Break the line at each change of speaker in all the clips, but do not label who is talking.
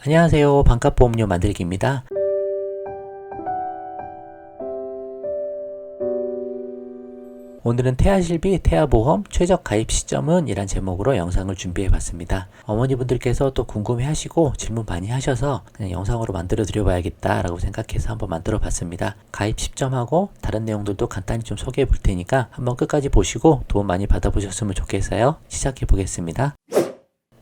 안녕하세요. 반값보험료 만들기입니다. 오늘은 태아실비, 태아보험, 최적 가입 시점은? 이란 제목으로 영상을 준비해 봤습니다. 어머니분들께서 또 궁금해 하시고 질문 많이 하셔서 그냥 영상으로 만들어 드려 봐야겠다 라고 생각해서 한번 만들어 봤습니다. 가입 시점하고 다른 내용들도 간단히 좀 소개해 볼 테니까 한번 끝까지 보시고 도움 많이 받아보셨으면 좋겠어요. 시작해 보겠습니다.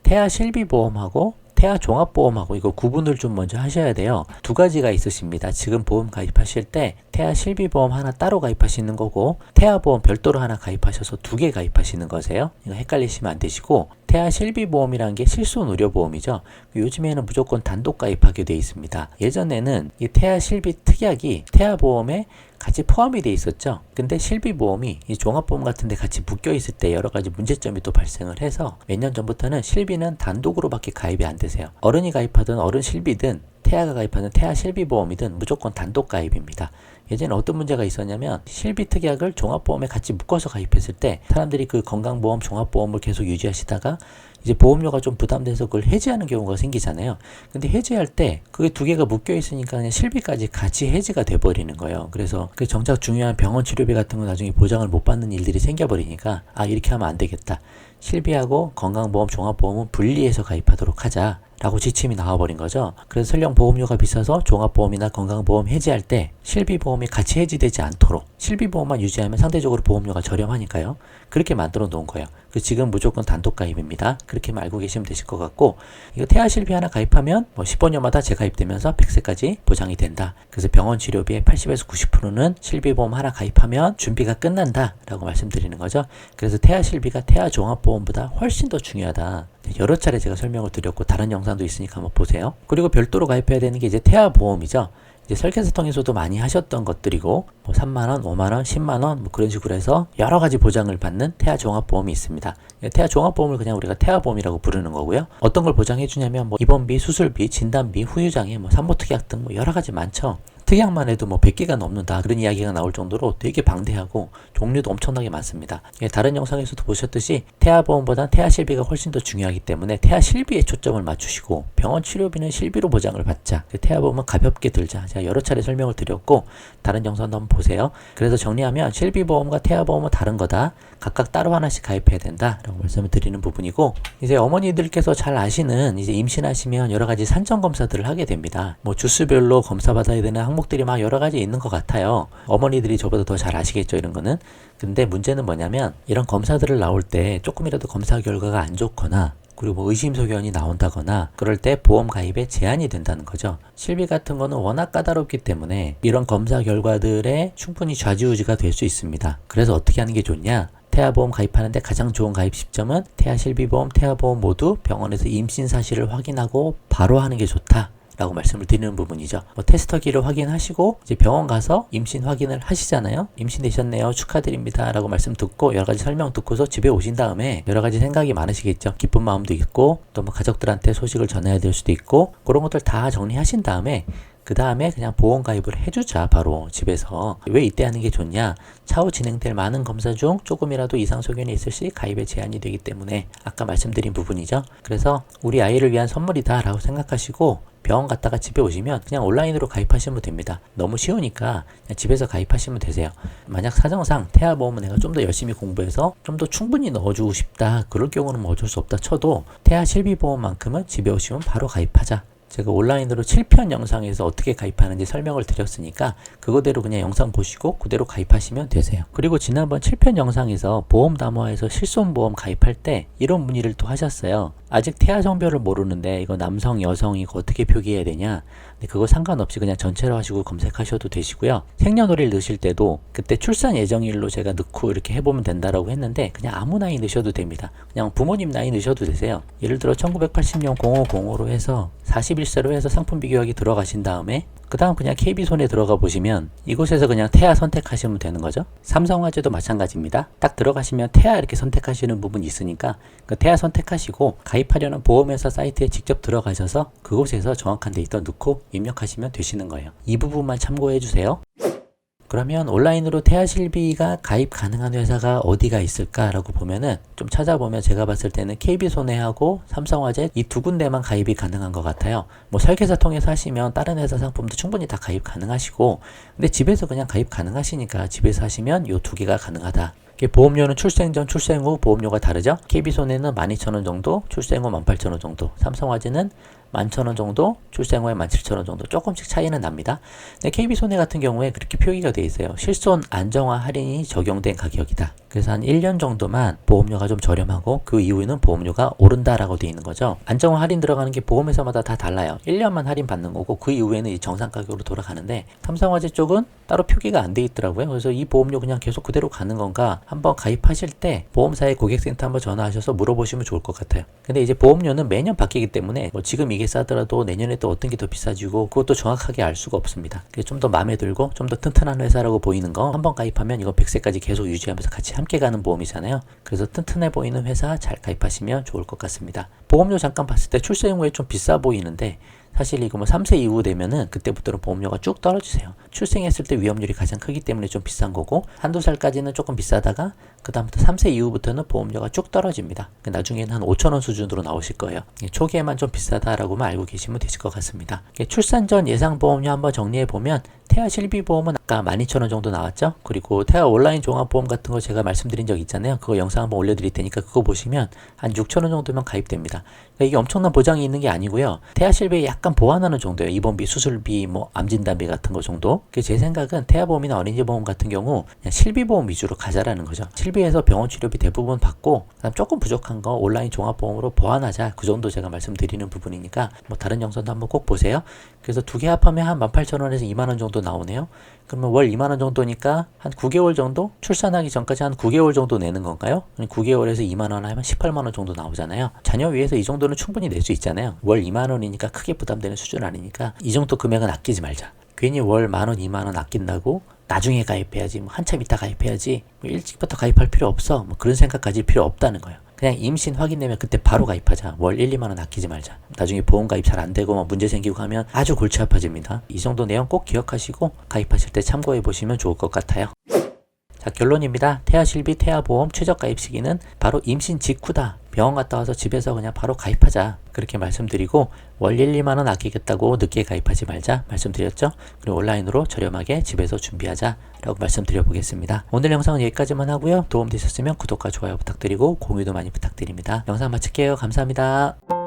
태아실비보험하고 태아종합보험하고 이거 구분을 좀 먼저 하셔야 돼요. 두 가지가 있으십니다. 지금 보험 가입하실 때 태아실비보험 하나 따로 가입하시는 거고 태아보험 별도로 하나 가입하셔서 두 개 가입하시는 거세요. 이거 헷갈리시면 안 되시고 태아실비보험이라는 게 실손의료보험이죠. 요즘에는 무조건 단독 가입하게 되어 있습니다. 예전에는 이 태아실비 특약이 태아보험에 같이 포함이 돼 있었죠. 근데 실비보험이 이 종합보험 같은데 같이 묶여 있을 때 여러 가지 문제점이 또 발생을 해서 몇 년 전부터는 실비는 단독으로밖에 가입이 안 되세요. 어른이 가입하든 어른 실비든 태아가 가입하는 태아 실비보험이든 무조건 단독 가입입니다. 예전에 어떤 문제가 있었냐면 실비 특약을 종합보험에 같이 묶어서 가입했을 때 사람들이 그 건강보험 종합보험을 계속 유지하시다가 이제 보험료가 좀 부담돼서 그걸 해지하는 경우가 생기잖아요. 근데 해지할 때 그게 두 개가 묶여 있으니까 그냥 실비까지 같이 해지가 돼버리는 거예요. 그래서 그 정작 중요한 병원 치료비 같은 거 나중에 보장을 못 받는 일들이 생겨버리니까 이렇게 하면 안 되겠다. 실비하고 건강보험 종합보험은 분리해서 가입하도록 하자 라고 지침이 나와버린 거죠. 그래서 설령 보험료가 비싸서 종합보험이나 건강보험 해지할 때 실비보험이 같이 해지되지 않도록 실비보험만 유지하면 상대적으로 보험료가 저렴하니까요. 그렇게 만들어 놓은 거예요. 그래서 지금 무조건 단독 가입입니다. 그렇게만 알고 계시면 되실 것 같고 이거 태아실비 하나 가입하면 15년마다 재가입되면서 100세까지 보장이 된다. 그래서 병원 치료비의 80에서 90%는 실비보험 하나 가입하면 준비가 끝난다 라고 말씀드리는 거죠. 그래서 태아실비가 태아종합보험보다 훨씬 더 중요하다. 여러 차례 제가 설명을 드렸고 다른 영상도 있으니까 한번 보세요. 그리고 별도로 가입해야 되는 게 이제 태아보험이죠. 이제 설계사통에서도 많이 하셨던 것들이고 3만원, 5만원, 10만원 그런 식으로 해서 여러 가지 보장을 받는 태아종합보험이 있습니다. 태아종합보험을 그냥 우리가 태아보험이라고 부르는 거고요. 어떤 걸 보장해 주냐면 입원비, 수술비, 진단비, 후유장애, 산모특약 등 여러 가지 많죠. 특약만 해도 100개가 넘는다 그런 이야기가 나올 정도로 되게 방대하고 종류도 엄청나게 많습니다. 다른 영상에서도 보셨듯이 태아보험보다 태아실비가 훨씬 더 중요하기 때문에 태아실비에 초점을 맞추시고 병원 치료비는 실비로 보장을 받자. 태아보험은 가볍게 들자. 제가 여러 차례 설명을 드렸고 다른 영상도 한번 보세요. 그래서 정리하면 실비보험과 태아보험은 다른 거다. 각각 따로 하나씩 가입해야 된다 라고 말씀을 드리는 부분이고 이제 어머니들께서 잘 아시는 이제 임신하시면 여러 가지 산정 검사들을 하게 됩니다. 주수별로 검사 받아야 되는 항목들이 막 여러 가지 있는 것 같아요. 어머니들이 저보다 더 잘 아시겠죠 이런 거는. 근데 문제는 뭐냐면 이런 검사들을 나올 때 조금이라도 검사 결과가 안 좋거나 그리고 의심소견이 나온다거나 그럴 때 보험 가입에 제한이 된다는 거죠. 실비 같은 거는 워낙 까다롭기 때문에 이런 검사 결과들에 충분히 좌지우지가 될 수 있습니다. 그래서 어떻게 하는 게 좋냐? 태아보험 가입하는데 가장 좋은 가입 시점은 태아실비보험, 태아보험 모두 병원에서 임신 사실을 확인하고 바로 하는 게 좋다 라고 말씀을 드리는 부분이죠. 테스터기를 확인하시고 이제 병원 가서 임신 확인을 하시잖아요. 임신되셨네요. 축하드립니다 라고 말씀 듣고 여러 가지 설명 듣고서 집에 오신 다음에 여러 가지 생각이 많으시겠죠. 기쁜 마음도 있고 또 가족들한테 소식을 전해야 될 수도 있고 그런 것들 다 정리하신 다음에 그 다음에 그냥 보험 가입을 해주자. 바로 집에서. 왜 이때 하는 게 좋냐? 차후 진행될 많은 검사 중 조금이라도 이상 소견이 있을 시 가입에 제한이 되기 때문에 아까 말씀드린 부분이죠. 그래서 우리 아이를 위한 선물이다 라고 생각하시고 병원 갔다가 집에 오시면 그냥 온라인으로 가입하시면 됩니다. 너무 쉬우니까 그냥 집에서 가입하시면 되세요. 만약 사정상 태아보험은 내가 좀 더 열심히 공부해서 좀 더 충분히 넣어주고 싶다. 그럴 경우는 어쩔 수 없다 쳐도 태아실비보험만큼은 집에 오시면 바로 가입하자. 제가 온라인으로 7편 영상에서 어떻게 가입하는지 설명을 드렸으니까 그거대로 그냥 영상 보시고 그대로 가입하시면 되세요. 그리고 지난번 7편 영상에서 보험 담화에서 실손보험 가입할 때 이런 문의를 또 하셨어요. 아직 태아 성별을 모르는데 이거 남성, 여성 이거 어떻게 표기해야 되냐? 근데 그거 상관없이 그냥 전체로 하시고 검색하셔도 되시고요. 생년월일 넣으실 때도 그때 출산 예정일로 제가 넣고 이렇게 해보면 된다라고 했는데 그냥 아무 나이 넣으셔도 됩니다. 그냥 부모님 나이 넣으셔도 되세요. 예를 들어 1980년 0505로 해서 41세로 해서 상품 비교하기 들어가신 다음에 그 다음 그냥 KB손에 들어가 보시면 이곳에서 그냥 태아 선택하시면 되는 거죠. 삼성화재도 마찬가지입니다. 딱 들어가시면 태아 이렇게 선택하시는 부분이 있으니까 그 태아 선택하시고 가입하려는 보험회사 사이트에 직접 들어가셔서 그곳에서 정확한 데이터 넣고 입력하시면 되시는 거예요. 이 부분만 참고해 주세요. 그러면 온라인으로 태아실비가 가입 가능한 회사가 어디가 있을까라고 보면은 좀 찾아보면 제가 봤을 때는 KB손해하고 삼성화재 이 두 군데만 가입이 가능한 것 같아요. 뭐 설계사 통해서 하시면 다른 회사 상품도 충분히 다 가입 가능하시고, 근데 집에서 그냥 가입 가능하시니까 집에서 하시면 요 두 개가 가능하다. 보험료는 출생 전, 출생 후 보험료가 다르죠. KB손해는 12,000원 정도, 출생 후 18,000원 정도, 삼성화재는 11,000원 정도, 출생 후에 17,000원 정도, 조금씩 차이는 납니다. 근데 KB손해 같은 경우에 그렇게 표기가 되어 있어요. 실손 안정화 할인이 적용된 가격이다. 그래서 한 1년 정도만 보험료가 좀 저렴하고 그 이후에는 보험료가 오른다라고 되어 있는 거죠. 안정화 할인 들어가는 게 보험회사마다 다 달라요. 1년만 할인 받는 거고 그 이후에는 이 정상 가격으로 돌아가는데, 삼성화재 쪽은 따로 표기가 안 돼 있더라고요. 그래서 이 보험료 그냥 계속 그대로 가는 건가, 한번 가입하실 때 보험사의 고객센터 한번 전화하셔서 물어보시면 좋을 것 같아요. 근데 이제 보험료는 매년 바뀌기 때문에 뭐 지금 이게 싸더라도 내년에 또 어떤 게 더 비싸지고 그것도 정확하게 알 수가 없습니다. 좀 더 마음에 들고 좀 더 튼튼한 회사라고 보이는 거 한번 가입하면 이거 100세까지 계속 유지하면서 같이 함께 가는 보험이잖아요. 그래서 튼튼해 보이는 회사 잘 가입하시면 좋을 것 같습니다. 보험료 잠깐 봤을 때 출생 후에 좀 비싸 보이는데, 사실 이거 뭐 3세 이후 되면은 그때부터는 보험료가 쭉 떨어지세요. 출생했을 때 위험률이 가장 크기 때문에 좀 비싼 거고, 한두 살까지는 조금 비싸다가 그 다음부터 3세 이후부터는 보험료가 쭉 떨어집니다. 나중에는 한 5,000원 수준으로 나오실 거예요. 초기에만 좀 비싸다라고만 알고 계시면 되실 것 같습니다. 출산 전 예상 보험료 한번 정리해 보면, 태아 실비보험은 아까 12,000원 정도 나왔죠. 그리고 태아 온라인 종합보험 같은 거 제가 말씀드린 적 있잖아요. 그거 영상 한번 올려드릴 테니까 그거 보시면 한 6,000원 정도면 가입됩니다. 그러니까 이게 엄청난 보장이 있는 게 아니고요. 태아 실비에 약간 보완하는 정도예요. 입원비, 수술비, 뭐 암진단비 같은 거 정도. 제 생각은 태아보험이나 어린이보험 같은 경우 그냥 실비보험 위주로 가자라는 거죠. 실비에서 병원 치료비 대부분 받고, 그다음 조금 부족한 거 온라인 종합보험으로 보완하자. 그 정도 제가 말씀드리는 부분이니까 뭐 다른 영상도 한번 꼭 보세요. 그래서 두 개 합하면 한 18,000원에서 20,000원 정도 나오네요. 그러면 월 20,000원 정도니까 한 9개월 정도? 출산하기 전까지 한 9개월 정도 내는 건가요? 9개월에서 20,000원 하면 180,000원 정도 나오잖아요. 자녀 위해서 이 정도는 충분히 낼 수 있잖아요. 월 20,000원이니까 크게 부담되는 수준 아니니까 이 정도 금액은 아끼지 말자. 괜히 월 10,000원, 20,000원 아낀다고 나중에 가입해야지, 뭐 한참 있다 가입해야지, 뭐 일찍부터 가입할 필요 없어, 뭐 그런 생각 가질 필요 없다는 거예요. 그냥 임신 확인되면 그때 바로 가입하자. 월 1, 2만 원 아끼지 말자. 나중에 보험 가입 잘 안 되고 뭐 문제 생기고 하면 아주 골치 아파집니다. 이 정도 내용 꼭 기억하시고 가입하실 때 참고해 보시면 좋을 것 같아요. 자, 결론입니다. 태아실비, 태아보험 최저 가입 시기는 바로 임신 직후다. 병원 갔다 와서 집에서 그냥 바로 가입하자. 그렇게 말씀드리고, 월 1, 2만 원 아끼겠다고 늦게 가입하지 말자 말씀드렸죠. 그리고 온라인으로 저렴하게 집에서 준비하자 라고 말씀드려 보겠습니다. 오늘 영상은 여기까지만 하고요. 도움되셨으면 구독과 좋아요 부탁드리고 공유도 많이 부탁드립니다. 영상 마칠게요. 감사합니다.